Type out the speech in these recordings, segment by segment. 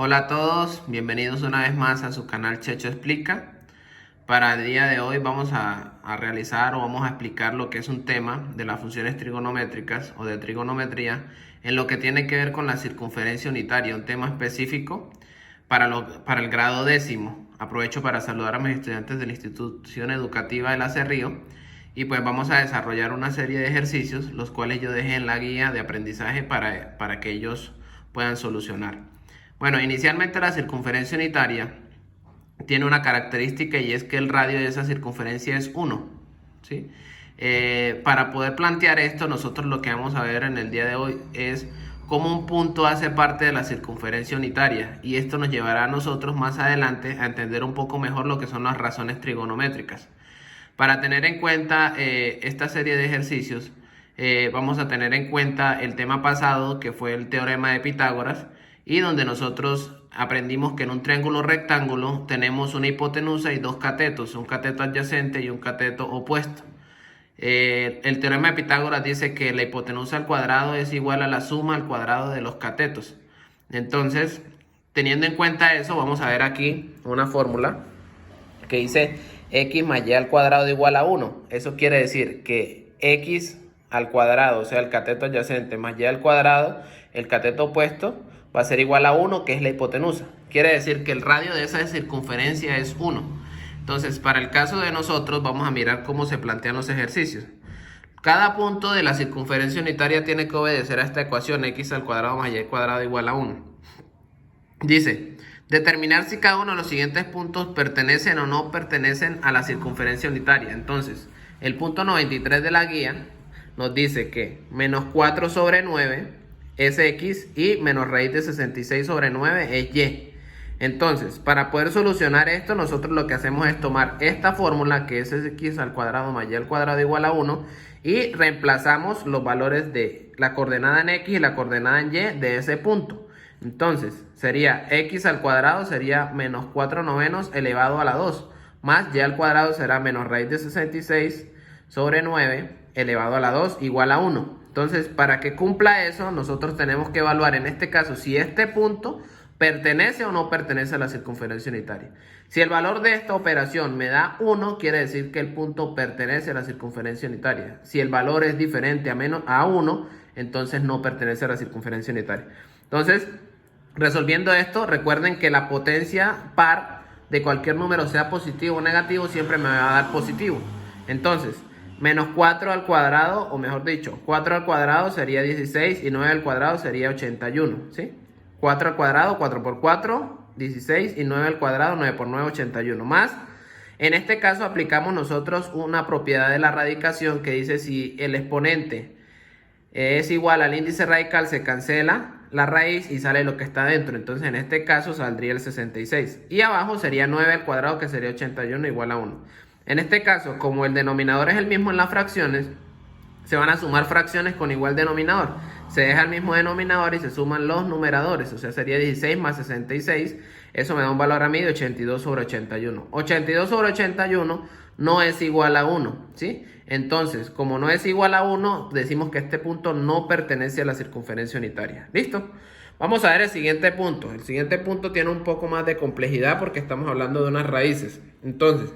Hola a todos, bienvenidos una vez más a su canal Checho Explica. Para el día de hoy vamos a realizar o vamos a explicar lo que es un tema de las funciones trigonométricas o de trigonometría en lo que tiene que ver con la circunferencia unitaria, un tema específico para el grado décimo. Aprovecho para saludar a mis estudiantes de la institución educativa de la Cerrillo y pues vamos a desarrollar una serie de ejercicios los cuales yo dejé en la guía de aprendizaje para que ellos puedan solucionar. Bueno, inicialmente la circunferencia unitaria tiene una característica y es que el radio de esa circunferencia es 1, ¿sí? Para poder plantear esto, nosotros lo que vamos a ver en el día de hoy es cómo un punto hace parte de la circunferencia unitaria, y esto nos llevará a nosotros más adelante a entender un poco mejor lo que son las razones trigonométricas. Para tener en cuenta esta serie de ejercicios, vamos a tener en cuenta el tema pasado, que fue el teorema de Pitágoras, y donde nosotros aprendimos que en un triángulo rectángulo tenemos una hipotenusa y dos catetos, un cateto adyacente y un cateto opuesto. El teorema de Pitágoras dice que la hipotenusa al cuadrado es igual a la suma al cuadrado de los catetos. Entonces, teniendo en cuenta eso, vamos a ver aquí una fórmula que dice x más y al cuadrado igual a 1. Eso quiere decir que x al cuadrado, o sea, el cateto adyacente, más y al cuadrado, el cateto opuesto, va a ser igual a 1, que es la hipotenusa. Quiere decir que el radio de esa circunferencia es 1. Entonces, para el caso de nosotros, vamos a mirar cómo se plantean los ejercicios. Cada punto de la circunferencia unitaria tiene que obedecer a esta ecuación, x al cuadrado más y al cuadrado igual a 1. Dice, determinar si cada uno de los siguientes puntos pertenecen o no pertenecen a la circunferencia unitaria. Entonces, el punto 93 de la guía nos dice que menos 4 sobre 9 es x y menos raíz de 66 sobre 9 es y. Entonces, para poder solucionar esto, nosotros lo que hacemos es tomar esta fórmula, que es x al cuadrado más y al cuadrado igual a 1, y reemplazamos los valores de la coordenada en x y la coordenada en y de ese punto. Entonces, sería x al cuadrado sería menos 4 novenos elevado a la 2, más y al cuadrado será menos raíz de 66 sobre 9 elevado a la 2 igual a 1. Entonces, para que cumpla eso, nosotros tenemos que evaluar en este caso si este punto pertenece o no pertenece a la circunferencia unitaria. Si el valor de esta operación me da 1, quiere decir que el punto pertenece a la circunferencia unitaria. Si el valor es diferente a 1, entonces no pertenece a la circunferencia unitaria. Entonces, resolviendo esto, recuerden que la potencia par de cualquier número, sea positivo o negativo, siempre me va a dar positivo. Entonces, menos 4 al cuadrado, o mejor dicho, 4 al cuadrado sería 16 y 9 al cuadrado sería 81, ¿sí? 4 al cuadrado, 4 por 4, 16 y 9 al cuadrado, 9 por 9, 81. Más, en este caso aplicamos nosotros una propiedad de la radicación que dice si el exponente es igual al índice radical, se cancela la raíz y sale lo que está dentro. Entonces en este caso saldría el 66. Y abajo sería 9 al cuadrado, que sería 81 igual a 1. En este caso, como el denominador es el mismo en las fracciones, se van a sumar fracciones con igual denominador. Se deja el mismo denominador y se suman los numeradores. O sea, sería 16 más 66. Eso me da un valor a mí de 82 sobre 81. 82 sobre 81 no es igual a 1, ¿sí? Entonces, como no es igual a 1, decimos que este punto no pertenece a la circunferencia unitaria. ¿Listo? Vamos a ver el siguiente punto. El siguiente punto tiene un poco más de complejidad porque estamos hablando de unas raíces. Entonces,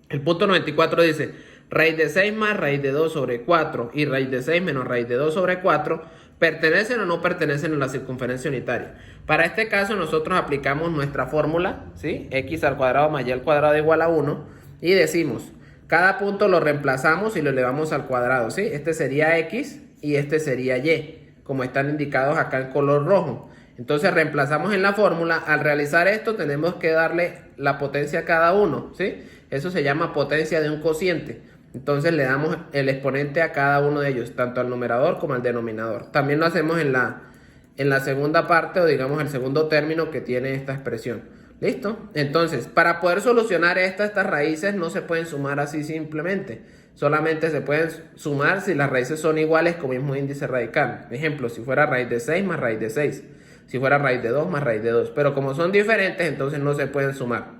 el punto 94 dice, raíz de 6 más raíz de 2 sobre 4 y raíz de 6 menos raíz de 2 sobre 4, ¿pertenecen o no pertenecen a la circunferencia unitaria? Para este caso nosotros aplicamos nuestra fórmula, ¿sí? X al cuadrado más y al cuadrado igual a 1, y decimos, cada punto lo reemplazamos y lo elevamos al cuadrado, ¿sí? Este sería X y este sería Y, como están indicados acá en color rojo. Entonces reemplazamos en la fórmula. Al realizar esto tenemos que darle la potencia a cada uno, ¿sí? Eso se llama potencia de un cociente. Entonces le damos el exponente a cada uno de ellos, tanto al numerador como al denominador. También lo hacemos en la segunda parte, o digamos el segundo término que tiene esta expresión. ¿Listo? Entonces, para poder solucionar estas raíces no se pueden sumar así simplemente. Solamente se pueden sumar si las raíces son iguales con mismo índice radical. Ejemplo, si fuera raíz de 6 más raíz de 6. Si fuera raíz de 2 más raíz de 2. Pero como son diferentes, entonces no se pueden sumar.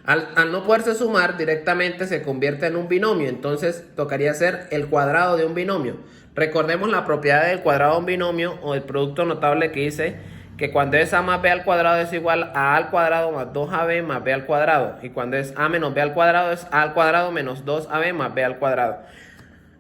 Al no poderse sumar, directamente se convierte en un binomio. Entonces tocaría hacer el cuadrado de un binomio. Recordemos la propiedad del cuadrado de un binomio, o el producto notable, que dice que cuando es a más b al cuadrado es igual a al cuadrado más 2ab más b al cuadrado. Y cuando es a menos b al cuadrado es a al cuadrado menos 2ab más b al cuadrado.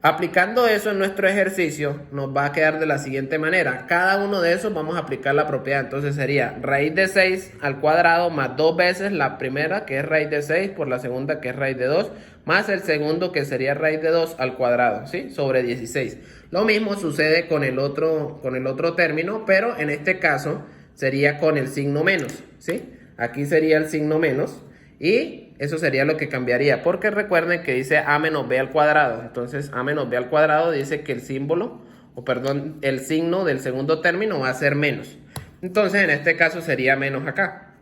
Aplicando eso en nuestro ejercicio nos va a quedar de la siguiente manera. Cada uno de esos vamos a aplicar la propiedad. Entonces sería raíz de 6 al cuadrado más 2 veces la primera, que es raíz de 6, por la segunda, que es raíz de 2, más el segundo, que sería raíz de 2 al cuadrado, ¿sí? Sobre 16. Lo mismo sucede con el otro término, pero en este caso sería con el signo menos, ¿sí? Aquí sería el signo menos y eso sería lo que cambiaría, porque recuerden que dice a menos b al cuadrado. Entonces a menos b al cuadrado dice que el símbolo, el signo del segundo término va a ser menos. Entonces en este caso sería menos acá.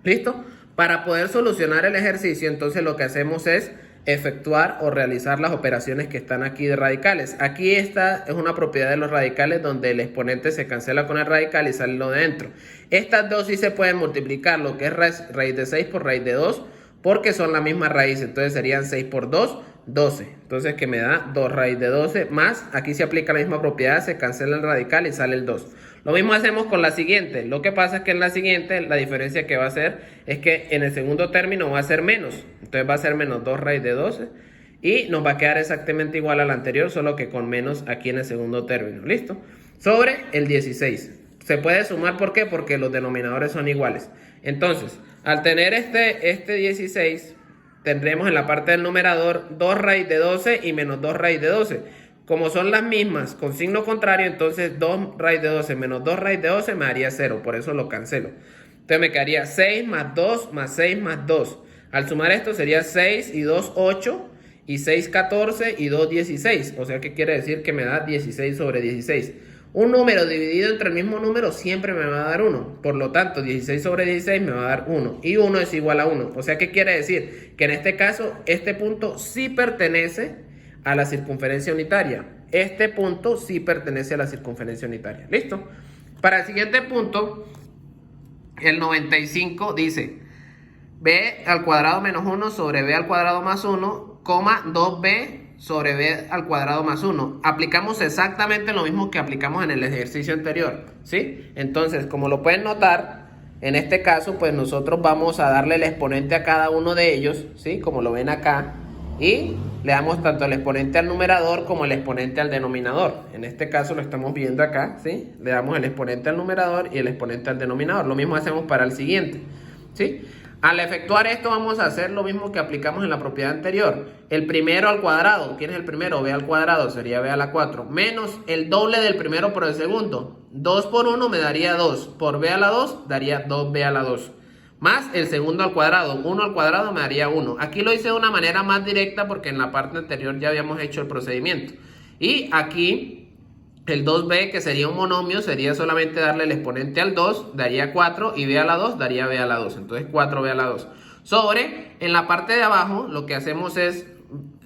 ¿Listo? Para poder solucionar el ejercicio, entonces lo que hacemos es efectuar o realizar las operaciones que están aquí de radicales. Aquí esta es una propiedad de los radicales donde el exponente se cancela con el radical y sale lo de dentro. Estas dos sí se pueden multiplicar, lo que es raíz de 6 por raíz de 2, porque son la misma raíz. Entonces serían 6 por 2, 12. Entonces que me da 2 raíz de 12 más, aquí se aplica la misma propiedad, se cancela el radical y sale el 2. Lo mismo hacemos con la siguiente. Lo que pasa es que en la siguiente la diferencia que va a ser es que en el segundo término va a ser menos. Entonces va a ser menos 2 raíz de 12 y nos va a quedar exactamente igual al anterior, solo que con menos aquí en el segundo término. ¿Listo? Sobre el 16. Se puede sumar, ¿por qué? Porque los denominadores son iguales. Entonces, al tener este 16, tendremos en la parte del numerador 2 raíz de 12 y menos 2 raíz de 12. Como son las mismas con signo contrario, entonces 2 raíz de 12 menos 2 raíz de 12 me daría 0, por eso lo cancelo. Entonces me quedaría 6 más 2 más 6 más 2. Al sumar esto sería 6 y 2, 8 y 6, 14 y 2, 16. O sea que quiere decir que me da 16 sobre 16. Un número dividido entre el mismo número siempre me va a dar 1. Por lo tanto, 16 sobre 16 me va a dar 1. Y 1 es igual a 1. O sea que quiere decir que en este caso este punto sí pertenece a la circunferencia unitaria. Este punto sí pertenece a la circunferencia unitaria. ¿Listo? Para el siguiente punto, el 95 dice b al cuadrado menos 1 sobre b al cuadrado más 1, 2b sobre b al cuadrado más 1. Aplicamos exactamente lo mismo que aplicamos en el ejercicio anterior, ¿sí? Entonces, como lo pueden notar, en este caso, pues nosotros vamos a darle el exponente a cada uno de ellos, ¿sí? Como lo ven acá. Y le damos tanto el exponente al numerador como el exponente al denominador. En este caso lo estamos viendo acá, ¿sí? Le damos el exponente al numerador y el exponente al denominador. Lo mismo hacemos para el siguiente, ¿sí? Al efectuar esto vamos a hacer lo mismo que aplicamos en la propiedad anterior. El primero al cuadrado, ¿quién es el primero? B al cuadrado, sería B a la 4. Menos el doble del primero por el segundo. 2 por 1 me daría 2. Por B a la 2 daría 2B a la 2. Más el segundo al cuadrado, 1 al cuadrado me daría 1. Aquí lo hice de una manera más directa porque en la parte anterior ya habíamos hecho el procedimiento. Y aquí el 2b, que sería un monomio, sería solamente darle el exponente al 2, daría 4, y b a la 2 daría b a la 2. Entonces 4b a la 2. Sobre, en la parte de abajo, lo que hacemos es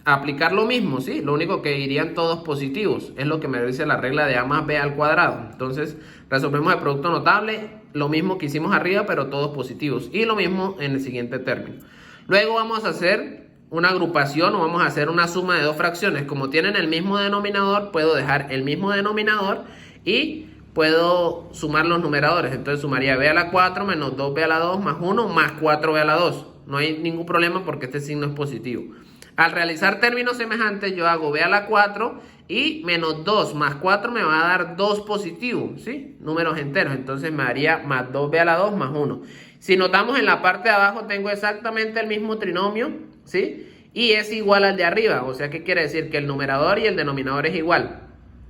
aplicar lo mismo, ¿sí? Lo único que irían todos positivos. Es lo que me dice la regla de a más b al cuadrado. Entonces, resolvemos el producto notable. Lo mismo que hicimos arriba, pero todos positivos. Y lo mismo en el siguiente término. Luego vamos a hacer una agrupación o vamos a hacer una suma de dos fracciones. Como tienen el mismo denominador, puedo dejar el mismo denominador y puedo sumar los numeradores. Entonces sumaría b a la 4 menos 2b a la 2 más 1 más 4b a la 2. No hay ningún problema porque este signo es positivo. Al realizar términos semejantes, yo hago b a la 4 y menos 2 más 4 me va a dar 2 positivo, ¿sí? Números enteros. Entonces me daría más 2b a la 2 más 1. Si notamos en la parte de abajo tengo exactamente el mismo trinomio, ¿sí? Y es igual al de arriba. O sea, ¿qué quiere decir? Que el numerador y el denominador es igual.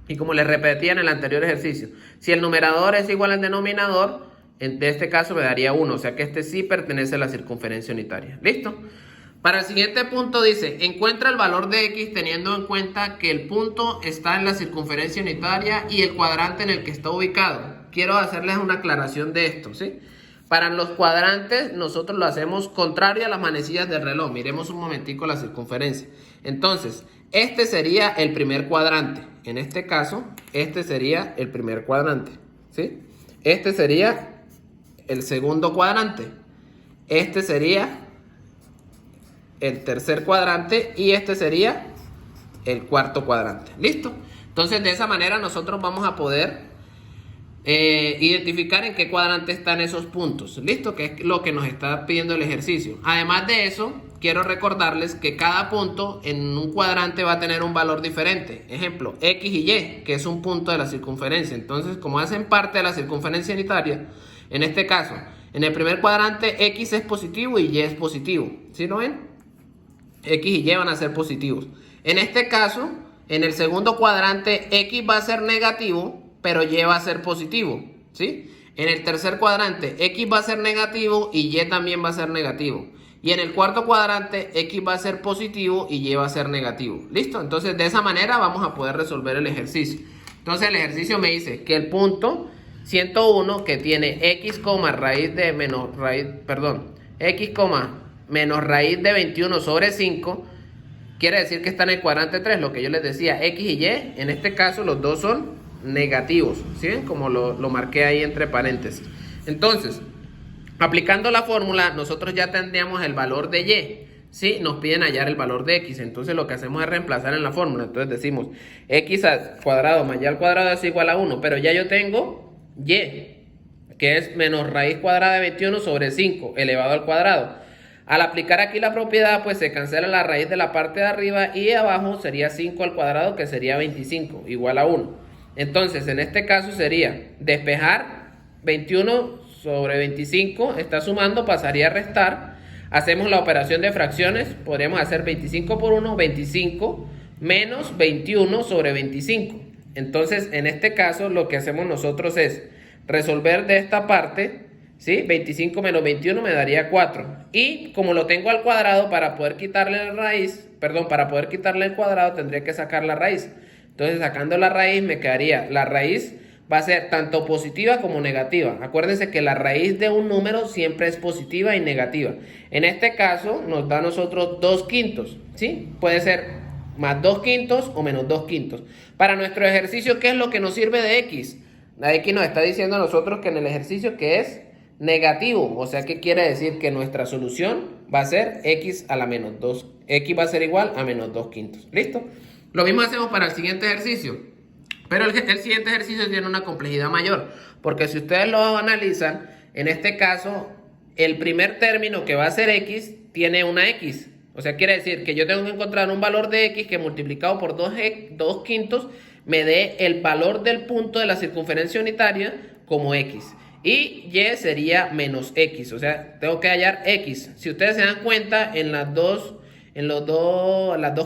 Y como les repetía en el anterior ejercicio, si el numerador es igual al denominador, de este caso me daría 1. O sea que este sí pertenece a la circunferencia unitaria. ¿Listo? Para el siguiente punto dice, encuentra el valor de x teniendo en cuenta que el punto está en la circunferencia unitaria y el cuadrante en el que está ubicado. Quiero hacerles una aclaración de esto, ¿sí? Para los cuadrantes nosotros lo hacemos contrario a las manecillas del reloj. Miremos un momentico la circunferencia. Entonces, este sería el primer cuadrante. En este caso, este sería el primer cuadrante, ¿sí? Este sería el segundo cuadrante. Este sería el tercer cuadrante y este sería el cuarto cuadrante. ¿Listo? Entonces de esa manera nosotros vamos a poder identificar en qué cuadrante están esos puntos. ¿Listo? Que es lo que nos está pidiendo el ejercicio. Además de eso, quiero recordarles que cada punto en un cuadrante va a tener un valor diferente. Ejemplo, X y Y, que es un punto de la circunferencia. Entonces, como hacen parte de la circunferencia unitaria, en este caso, en el primer cuadrante X es positivo y Y es positivo. ¿Sí lo ven? X y Y van a ser positivos. En este caso, en el segundo cuadrante X va a ser negativo, pero Y va a ser positivo, ¿sí? En el tercer cuadrante X va a ser negativo y Y también va a ser negativo. Y en el cuarto cuadrante X va a ser positivo y Y va a ser negativo. ¿Listo? Entonces de esa manera vamos a poder resolver el ejercicio. Entonces el ejercicio me dice que el punto 101 que tiene X, raíz de menos raíz, perdón, X, menos raíz de 21 sobre 5, quiere decir que está en el cuadrante 3, lo que yo les decía, X y Y, en este caso los dos son negativos, ¿sí ven? Como lo marqué ahí entre paréntesis. Entonces, aplicando la fórmula, nosotros ya tendríamos el valor de Y, ¿sí? Nos piden hallar el valor de X, entonces lo que hacemos es reemplazar en la fórmula. Entonces decimos, X al cuadrado más Y al cuadrado es igual a 1, pero ya yo tengo Y, que es menos raíz cuadrada de 21 sobre 5 elevado al cuadrado. Al aplicar aquí la propiedad, pues se cancela la raíz de la parte de arriba y de abajo sería 5 al cuadrado, que sería 25, igual a 1. Entonces, en este caso sería despejar 21 sobre 25, está sumando, pasaría a restar. Hacemos la operación de fracciones, podríamos hacer 25 por 1, 25, menos 21 sobre 25. Entonces, en este caso, lo que hacemos nosotros es resolver de esta parte, ¿sí? 25 menos 21 me daría 4. Y como lo tengo al cuadrado, para poder quitarle la raíz, perdón, para poder quitarle el cuadrado tendría que sacar la raíz. Entonces, sacando la raíz me quedaría, la raíz va a ser tanto positiva como negativa. Acuérdense que la raíz de un número siempre es positiva y negativa. En este caso nos da a nosotros 2 quintos, ¿sí? Puede ser más 2 quintos o menos 2 quintos. Para nuestro ejercicio, ¿qué es lo que nos sirve de X? La X nos está diciendo a nosotros que en el ejercicio que es negativo, o sea que quiere decir que nuestra solución va a ser X a la menos 2. X va a ser igual a menos 2 quintos. ¿Listo? Lo mismo hacemos para el siguiente ejercicio. Pero el siguiente ejercicio tiene una complejidad mayor, porque si ustedes lo analizan, en este caso, el primer término que va a ser X tiene una X. O sea, quiere decir que yo tengo que encontrar un valor de X que multiplicado por 2 quintos me dé el valor del punto de la circunferencia unitaria como X. Y Y sería menos X, o sea, tengo que hallar X. Si ustedes se dan cuenta, en las dos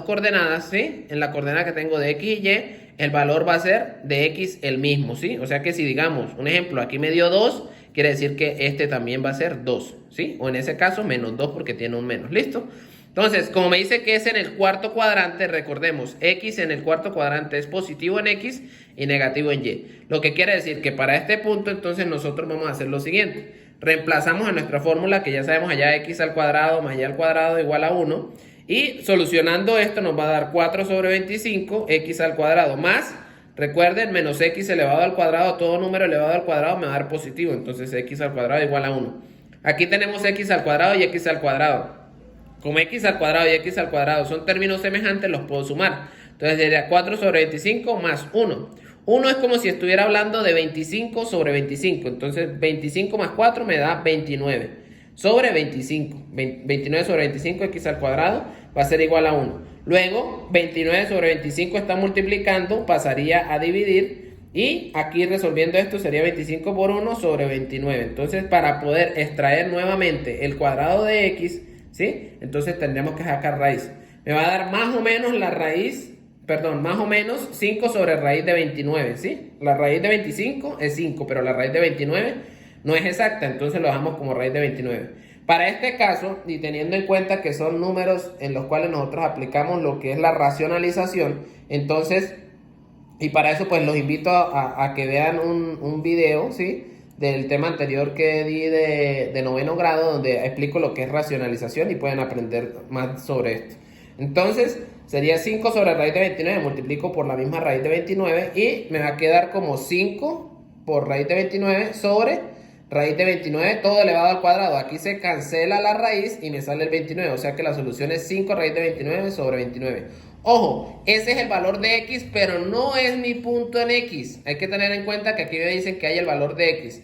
coordenadas, ¿sí? En la coordenada que tengo de X y Y, el valor va a ser de X el mismo, ¿sí? O sea que si digamos, un ejemplo, aquí me dio 2, quiere decir que este también va a ser 2, ¿sí? O en ese caso, menos 2 porque tiene un menos, ¿listo? Entonces, como me dice que es en el cuarto cuadrante, recordemos, X en el cuarto cuadrante es positivo en X y negativo en Y. Lo que quiere decir que para este punto, entonces nosotros vamos a hacer lo siguiente. Reemplazamos en nuestra fórmula, que ya sabemos allá X al cuadrado más Y al cuadrado igual a 1. Y solucionando esto nos va a dar 4 sobre 25, X al cuadrado más, recuerden, menos X elevado al cuadrado, todo número elevado al cuadrado me va a dar positivo. Entonces X al cuadrado igual a 1. Aquí tenemos X al cuadrado y X al cuadrado. Como X al cuadrado y X al cuadrado son términos semejantes, los puedo sumar. Entonces sería 4 sobre 25 más 1. 1 es como si estuviera hablando de 25 sobre 25. Entonces 25 más 4 me da 29 sobre 25. 29 sobre 25, X al cuadrado, va a ser igual a 1. Luego 29 sobre 25 está multiplicando, pasaría a dividir. Y aquí resolviendo esto sería 25 por 1 sobre 29. Entonces para poder extraer nuevamente el cuadrado de X, ¿sí? Entonces tendremos que sacar raíz. Me va a dar más o menos la raíz, perdón, más o menos 5 sobre raíz de 29, ¿sí? La raíz de 25 es 5, pero la raíz de 29 no es exacta, entonces lo dejamos como raíz de 29. Para este caso, y teniendo en cuenta que son números en los cuales nosotros aplicamos lo que es la racionalización, entonces, y para eso pues los invito a que vean un video, ¿sí? Del tema anterior que di de noveno grado, donde explico lo que es racionalización y pueden aprender más sobre esto. Entonces, sería 5 sobre raíz de 29, multiplico por la misma raíz de 29 y me va a quedar como 5 por raíz de 29 sobre raíz de 29, todo elevado al cuadrado. Aquí se cancela la raíz y me sale el 29, o sea que la solución es 5 raíz de 29 sobre 29. Ojo, ese es el valor de X, pero no es mi punto en X. Hay que tener en cuenta que aquí me dicen que hay el valor de X.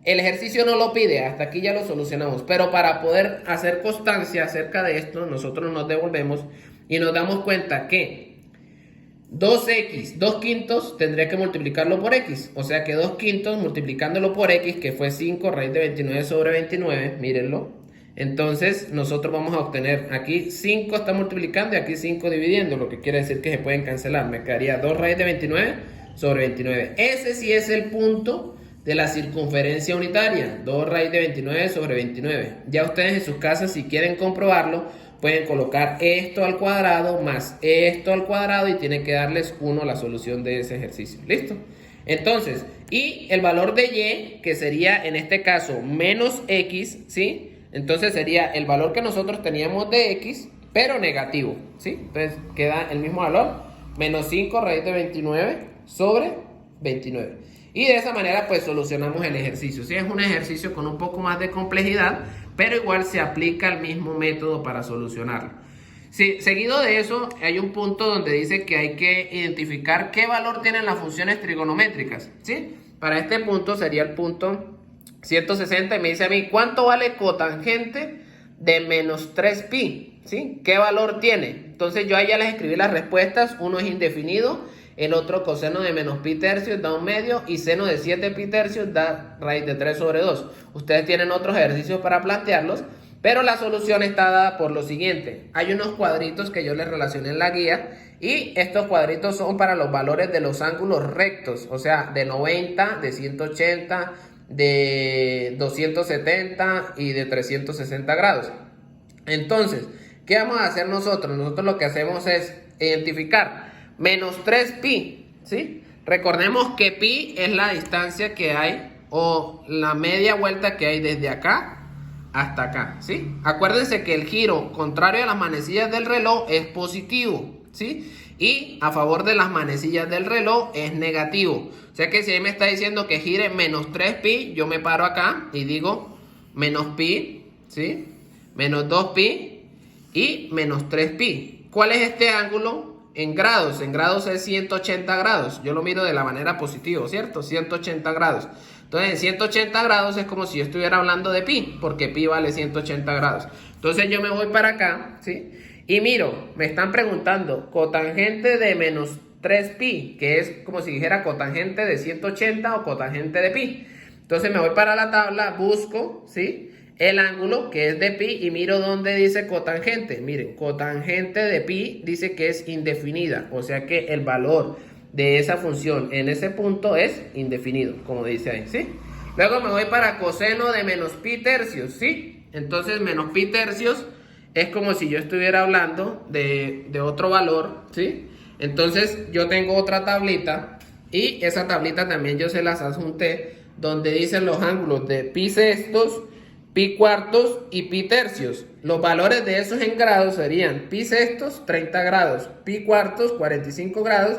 El ejercicio no lo pide, hasta aquí ya lo solucionamos. Pero para poder hacer constancia acerca de esto, nosotros nos devolvemos y nos damos cuenta que 2x, 2 quintos, tendría que multiplicarlo por x. O sea que 2 quintos multiplicándolo por x, que fue 5 raíz de 29 sobre 29, mírenlo. Entonces nosotros vamos a obtener aquí 5 está multiplicando y aquí 5 dividiendo, lo que quiere decir que se pueden cancelar. Me quedaría 2 raíz de 29 sobre 29. Ese sí es el punto de la circunferencia unitaria, 2 raíz de 29 sobre 29. Ya ustedes en sus casas, si quieren comprobarlo, pueden colocar esto al cuadrado más esto al cuadrado y tienen que darles 1 la solución de ese ejercicio. ¿Listo? Entonces, y el valor de y, que sería en este caso menos x, ¿sí? Entonces sería el valor que nosotros teníamos de x, pero negativo, ¿sí? Entonces queda el mismo valor, menos 5 raíz de 29 sobre 29. Y de esa manera pues solucionamos el ejercicio. Sí, es un ejercicio con un poco más de complejidad, pero igual se aplica el mismo método para solucionarlo. Sí, seguido de eso hay un punto donde dice que hay que identificar qué valor tienen las funciones trigonométricas, ¿sí? Para este punto sería el punto 160 y me dice a mí, ¿cuánto vale cotangente de menos 3pi? ¿Sí? ¿Qué valor tiene? Entonces yo ahí ya les escribí las respuestas. Uno es indefinido, el otro coseno de menos pi tercios da 1 medio y seno de 7 pi tercios da raíz de 3 sobre 2. Ustedes tienen otros ejercicios para plantearlos, pero la solución está dada por lo siguiente. Hay unos cuadritos que yo les relacioné en la guía y estos cuadritos son para los valores de los ángulos rectos, o sea, de 90, de 180, de 270 y de 360 grados. Entonces, ¿qué vamos a hacer nosotros? Nosotros lo que hacemos es identificar menos 3pi, ¿sí? Recordemos que pi es la distancia que hay o la media vuelta que hay desde acá hasta acá, ¿sí? Acuérdense que el giro contrario a las manecillas del reloj es positivo, ¿sí? Y a favor de las manecillas del reloj es negativo. O sea que si ahí me está diciendo que gire menos 3pi, yo me paro acá y digo menos pi, ¿sí? Menos 2pi y menos 3pi. ¿Cuál es este ángulo? En grados. En grados es 180 grados. Yo lo miro de la manera positiva, ¿cierto? 180 grados. Entonces en 180 grados es como si yo estuviera hablando de pi, porque pi vale 180 grados. Entonces yo me voy para acá, ¿sí? Y miro, me están preguntando cotangente de menos 3pi, que es como si dijera cotangente de 180 o cotangente de pi. Entonces me voy para la tabla, busco, ¿sí? El ángulo que es de pi y miro dónde dice cotangente. Miren, cotangente de pi dice que es indefinida, o sea que el valor de esa función en ese punto es indefinido, como dice ahí, ¿sí? Luego me voy para coseno de menos pi tercios, ¿sí? Entonces menos pi tercios es como si yo estuviera hablando de otro valor, ¿sí? Entonces yo tengo otra tablita y esa tablita también yo se las adjunté donde dicen los ángulos de pi sextos, pi cuartos y pi tercios. Los valores de esos en grados serían pi sextos 30 grados, pi cuartos 45 grados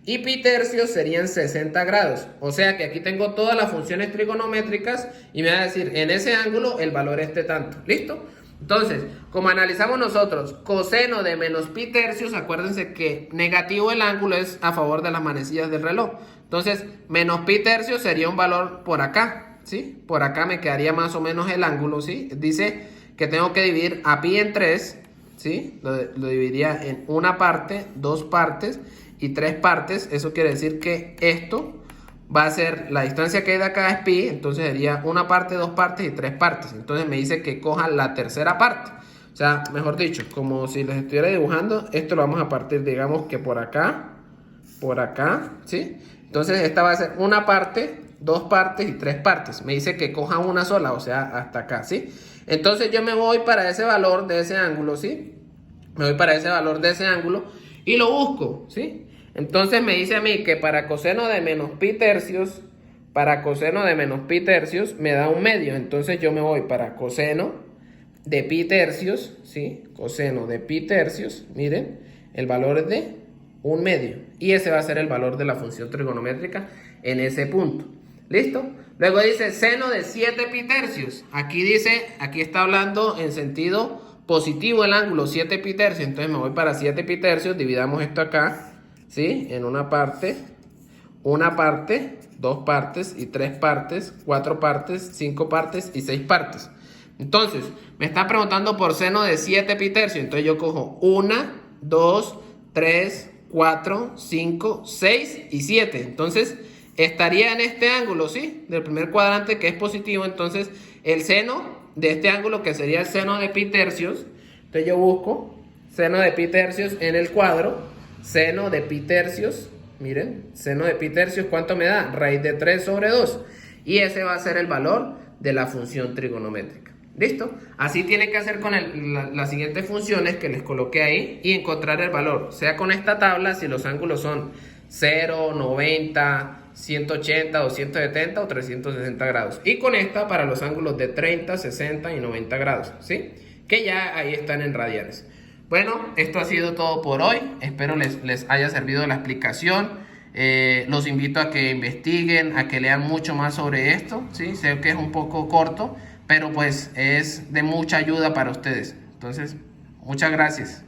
y pi tercios serían 60 grados. O sea que aquí tengo todas las funciones trigonométricas y me va a decir en ese ángulo el valor esté tanto. ¿Listo? Entonces, como analizamos nosotros coseno de menos pi tercios, acuérdense que negativo el ángulo es a favor de las manecillas del reloj. Entonces, menos pi tercios sería un valor por acá, ¿sí? Por acá me quedaría más o menos el ángulo, ¿sí? Dice que tengo que dividir a pi en 3, ¿sí? Lo dividiría en una parte, 2 partes y 3 partes. Eso quiere decir que esto va a ser, la distancia que hay de acá es pi, entonces sería una parte, 2 partes y 3 partes. Entonces me dice que coja la tercera parte. O sea, mejor dicho, como si les estuviera dibujando, esto lo vamos a partir, digamos que por acá, ¿sí? Entonces esta va a ser una parte, 2 partes y 3 partes. Me dice que coja una sola, o sea, hasta acá, ¿sí? Entonces yo me voy para ese valor de ese ángulo, ¿sí? Me voy para ese valor de ese ángulo y lo busco, ¿sí? Entonces me dice a mí que para coseno de menos pi tercios, me da 1 medio. Entonces yo me voy para coseno de pi tercios, ¿sí? Coseno de pi tercios, miren, el valor es de 1 medio. Y ese va a ser el valor de la función trigonométrica en ese punto. ¿Listo? Luego dice seno de 7 pi tercios. Aquí dice, aquí está hablando en sentido positivo el ángulo 7 pi tercios, entonces me voy para 7 pi tercios, dividamos esto acá, ¿sí? En una parte, dos partes y tres partes, cuatro partes, cinco partes y seis partes. Entonces, me está preguntando por seno de 7 pi tercios, entonces yo cojo 1, 2, 3, 4, 5, 6 y 7. Entonces, estaría en este ángulo, ¿sí? Del primer cuadrante que es positivo, entonces el seno de este ángulo que sería el seno de pi tercios, entonces yo busco seno de pi tercios en el cuadro, seno de pi tercios, miren, seno de pi tercios, ¿cuánto me da? Raíz de 3 sobre 2. Y ese va a ser el valor de la función trigonométrica. ¿Listo? Así tiene que hacer con las siguientes funciones que les coloqué ahí y encontrar el valor. Sea con esta tabla, si los ángulos son 0, 90, 180, 270 o 360 grados. Y con esta para los ángulos de 30, 60 y 90 grados, ¿sí? Que ya ahí están en radianes. Bueno, esto ha sido todo por hoy. Espero les haya servido la explicación. Los invito a que investiguen, a que lean mucho más sobre esto, ¿sí? Sé que es un poco corto, pero pues es de mucha ayuda para ustedes. Entonces, muchas gracias.